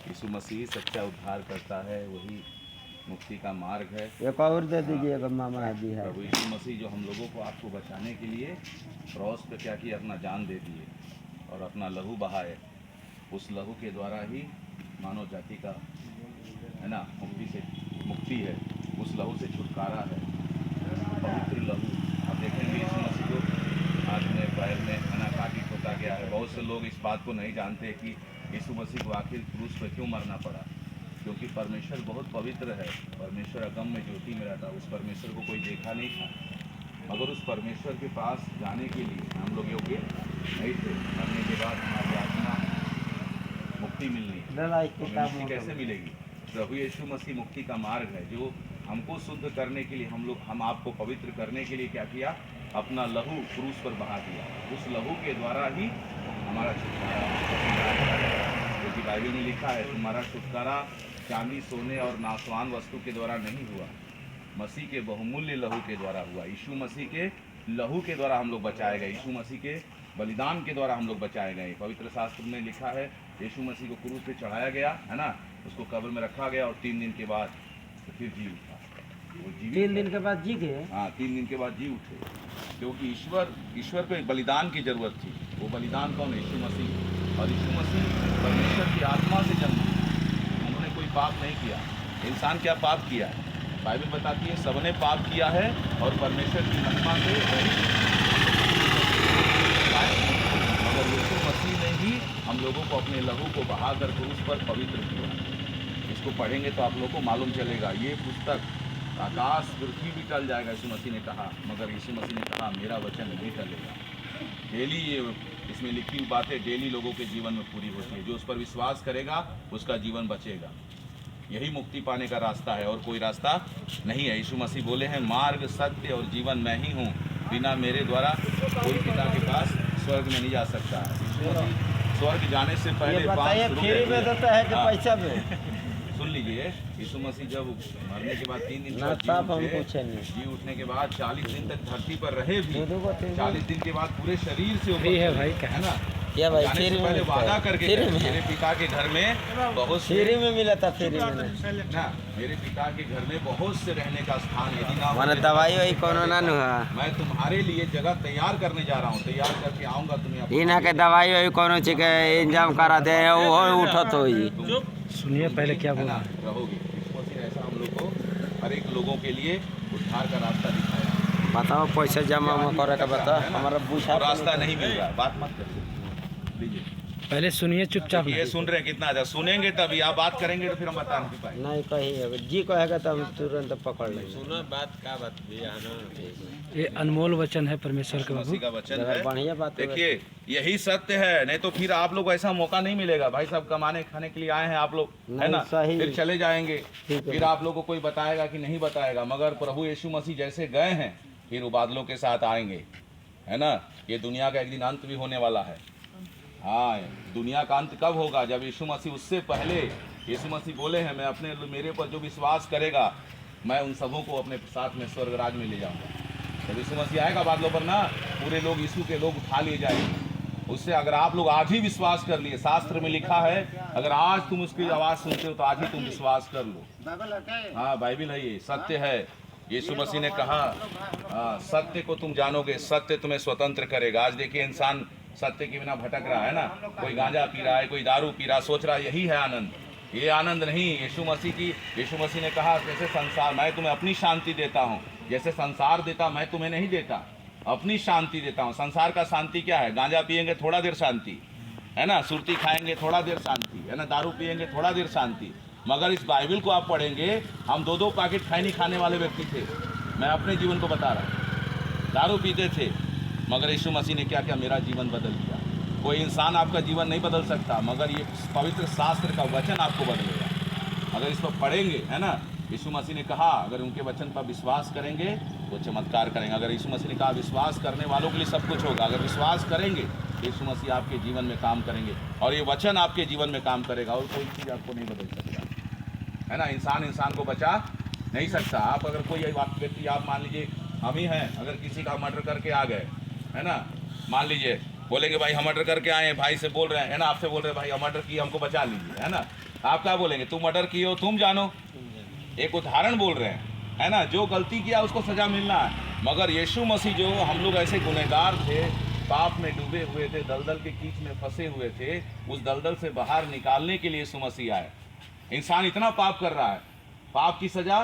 यीशु मसीह सच्चा उद्धार करता है, वही मुक्ति का मार्ग है। एक और दे दीजिए मामा हदी है। प्रभु यीशु मसीह जो हम लोगों को आपको बचाने के लिए क्रॉस पे क्या किया, अपना जान दे दिए और अपना लहू बहाए। उस लहू के द्वारा ही मानव जाति का है ना मुक्ति है, उस लहू से छुटकारा है, पवित्र लहू। आप देखेंगे यीशु मसीह को हाथ में पैर में है ना काटी ठोका गया है। बहुत से लोग इस बात को नहीं जानते कि यीशु मसीह को आखिर क्रूस पर क्यों मरना पड़ा, क्योंकि परमेश्वर बहुत पवित्र है। परमेश्वर अगम में ज्योति में रहता, उस परमेश्वर को कोई देखा नहीं था, मगर उस परमेश्वर के पास जाने के लिए हम लोग योग्य नहीं थे। मरने के बाद हमारी आत्मा मुक्ति मिलनी है। मुक्ति कैसे मिलेगी? प्रभु यीशु मसीह मुक्ति का मार्ग है, जो हमको शुद्ध करने के लिए हम आपको पवित्र करने के लिए क्या किया, अपना लहू क्रूस पर बहा दिया। उस लहू के द्वारा ही हमारा छुटकारा, क्योंकि बाइबल में लिखा है तुम्हारा छुटकारा चांदी सोने और नाशवान वस्तु के द्वारा नहीं हुआ, मसीह के बहुमूल्य लहू के द्वारा हुआ। यीशु मसीह के लहू के द्वारा हम लोग बचाए गए, यीशु मसीह के बलिदान के द्वारा हम लोग बचाए गए। पवित्र शास्त्र में लिखा है यीशु मसीह को क्रूस पे चढ़ाया गया है ना, उसको कब्र में रखा गया और 3 दिन के बाद फिर जी उठा। वो 3 दिन के बाद जी गए। हाँ, 3 दिन के बाद जी उठे, क्योंकि ईश्वर को एक बलिदान की जरूरत थी। वो बलिदान कौन है? यीशु मसीह। और यीशु मसीह परमेश्वर की आत्मा से जन्म, उन्होंने कोई पाप नहीं किया। इंसान क्या पाप किया है? बाइबल बताती है सबने पाप किया है और परमेश्वर की महिमा से मगर यीशु मसीह ने ही हम लोगों को अपने लहू को बहाकर क्रूस पर पवित्र किया। इसको पढ़ेंगे तो आप लोगों को मालूम चलेगा। ये पुस्तक आकाश पृथ्वी भी टल जाएगा, यीशु मसीह ने कहा, मगर यीशु मसीह ने कहा मेरा वचन नहीं टलेगा। डेली ये इसमें लिखी हुई बातें डेली लोगों के जीवन में पूरी होती है। जो उस पर विश्वास करेगा उसका जीवन बचेगा। यही मुक्ति पाने का रास्ता है और कोई रास्ता नहीं है। यीशु मसीह बोले हैं मार्ग सत्य और जीवन मैं ही हूँ, बिना मेरे द्वारा कोई पिता के पास स्वर्ग में नहीं जा सकता है। स्वर्ग जाने से पहले फ्री में देता है कि पैसा में? सुन लीजिए, यीशु मसीह जब मरने के बाद 3 दिन जी उठने के बाद 40 दिन तक धरती पर रहे भी, 40 दिन के बाद पूरे शरीर से फ्री है भाई, है ना क्या भाई? जाने से पहले वादा करके मेरे पिता के घर में बहुत फ्री में मिला था, फ्री में ना। मेरे पिता के घर में बहुत से रहने का स्थान, यदि ना माने दवाई वही कोनो ना हुआ, मैं तुम्हारे लिए जगह तैयार करने जा रहा हूँ, तैयार करके आऊँगा तुम्हें। इना के दवाई वही कोनो चीज के इंतजाम करा दे, वो उठत होई। सुनिए पहले क्या बोला रहोगे। ऐसा हम लोग को हर एक लोगों के लिए उद्धार का रास्ता दिखाया। बताओ पैसा जमा करे का बता, हमारा बुझा रास्ता नहीं मिल रहा, बात मत करिए, पहले सुनिए चुपचाप। ये सुन रहे हैं कितना अच्छा, सुनेंगे तभी आप बात करेंगे तो फिर हम बता नहीं पाएंगे। नहीं कही जी कहेगा तो हम तुरंत पकड़ लेंगे। सुनो बात का बात दिया ना, ये अनमोल वचन है परमेश्वर का वचन है, बढ़िया बात। देखिए यही सत्य है, नहीं तो फिर आप लोग ऐसा मौका नहीं मिलेगा। भाई साहब कमाने खाने के लिए आए हैं आप लोग, है ना, फिर चले जाएंगे, फिर आप लोग को कोई बताएगा कि नहीं बताएगा। मगर प्रभु यीशु मसीह जैसे गए हैं फिर वो बादलों के साथ आएंगे, है ना। ये दुनिया का एक दिन अंत भी होने वाला है। हाँ, दुनिया का अंत कब होगा? जब यीशु मसीह, उससे पहले यीशु मसीह बोले हैं मैं अपने मेरे पर जो विश्वास करेगा मैं उन सबों को अपने साथ में स्वर्ग राज में ले जाऊंगा। जब यीशु मसीह आएगा बादलों पर ना, पूरे लोग यीशु के लोग उठा लिए जाएंगे। उससे अगर आप लोग आज ही विश्वास कर लिए, शास्त्र में लिखा है अगर आज तुम उसकी आवाज़ सुनते हो तो आज ही तुम विश्वास कर लो। हाँ, बाइबल है, ये सत्य है। यीशु मसीह ने कहा सत्य को तुम जानोगे, सत्य तुम्हें स्वतंत्र करेगा। आज देखिए इंसान सत्य के बिना भटक रहा है ना, कोई गांजा पी रहा है, कोई दारू पी रहा, सोच रहा है यही है आनंद। ये आनंद नहीं। यीशु मसीह ने कहा जैसे संसार, मैं तुम्हें अपनी शांति देता हूँ, जैसे संसार देता मैं तुम्हें नहीं देता, अपनी शांति देता हूँ। संसार का शांति क्या है? गांजा पियेंगे थोड़ा देर शांति, है ना, सुरती खाएंगे थोड़ा देर शांति, है ना, दारू पियेंगे थोड़ा देर शांति। मगर इस बाइबल को आप पढ़ेंगे, हम 2-2 पैकेट खैनी खाने वाले व्यक्ति थे। मैं अपने जीवन को बता रहा हूँ, दारू पीते थे, मगर यीशु मसीह ने क्या किया? मेरा जीवन बदल दिया। कोई इंसान आपका जीवन नहीं बदल सकता, मगर ये पवित्र शास्त्र का वचन आपको बदलेगा अगर इस पर पढ़ेंगे, है ना। यीशु मसीह ने कहा अगर उनके वचन पर विश्वास करेंगे तो चमत्कार करेंगे। अगर यीशु मसीह ने कहा विश्वास करने वालों के लिए सब कुछ होगा, अगर विश्वास करेंगे यीशु मसीह आपके जीवन में काम करेंगे और ये वचन आपके जीवन में काम करेगा और कोई चीज़ आपको नहीं बदल सकता, है ना। इंसान को बचा नहीं सकता। आप अगर कोई व्यक्ति, आप मान लीजिए हम ही हैं, अगर किसी का मर्डर करके आ गए, है ना, मान लीजिए बोलेंगे भाई हम मर्डर करके आए हैं, भाई से बोल रहे हैं, है ना, आपसे बोल रहे हैं भाई हम मर्डर किए, हमको बचा लीजिए, है ना। आप क्या बोलेंगे, तुम मर्डर किए हो तुम जानो। एक उदाहरण बोल रहे हैं, है ना, जो गलती किया उसको सजा मिलना है। मगर यीशु मसीह जो, हम लोग ऐसे गुनहगार थे, पाप में डूबे हुए थे, दलदल के कीच में फंसे हुए थे, उस दलदल से बाहर निकालने के लिए यीशु मसीह आए। इंसान इतना पाप कर रहा है, पाप की सजा,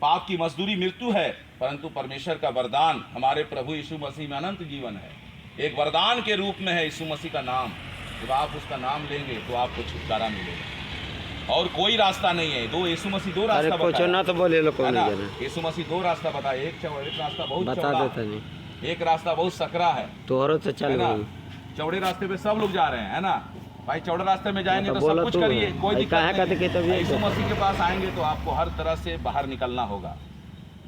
पाप की मजदूरी मृत्यु है, परंतु परमेश्वर का वरदान हमारे प्रभु यीशु मसीह में अनंत जीवन है। एक वरदान के रूप में है यीशु मसीह का नाम। जब आप उसका नाम लेंगे तो आपको छुटकारा मिलेगा, और कोई रास्ता नहीं है। दो यीशु मसीह दो रास्ता बताया ना तो बोले लोग है ना, यीशु मसीह दो रास्ता बताया। एक रास्ता बहुत चौड़ा है, एक रास्ता बहुत सकरा है, तो और तो चल ना। चौड़े रास्ते पे सब लोग जा रहे हैं, है ना भाई। चौड़े रास्ते में जाएंगे तो सब कुछ करिए, कोई दिक्कत नहीं। यीशु मसीह के पास आएंगे तो आपको हर तरह से बाहर निकलना होगा,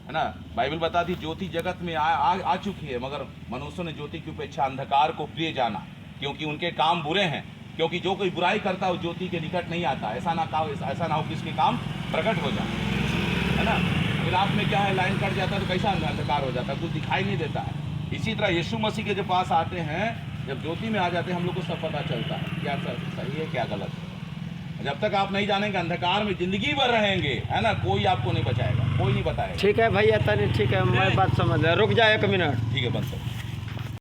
है ना। बाइबल बताती ज्योति जगत में आ चुकी है, मगर मनुष्यों ने ज्योति की अपेक्षा अंधकार को प्रिय जाना, क्योंकि उनके काम बुरे हैं। क्योंकि जो कोई बुराई करता है वो ज्योति के निकट नहीं आता। ऐसा ना हो कि इसके काम प्रकट हो जाए, है ना। फिर आप में क्या है, लाइन कट जाता है तो कैसा अंधकार हो जाता है, कुछ दिखाई नहीं देता है। इसी तरह यीशु मसीह के जो पास आते हैं, जब ज्योति में आ जाते हैं, हम लोग को सब पता चलता है क्या सही है क्या गलत है। जब तक आप नहीं जानेंगे, अंधकार में जिंदगी भर रहेंगे, है ना, कोई आपको नहीं बचाएगा, कोई नहीं बताएगा। ठीक है भैया, तनी ठीक है, मैं बात समझ लिया। रुक जाए 1 मिनट। ठीक है, बंद कर।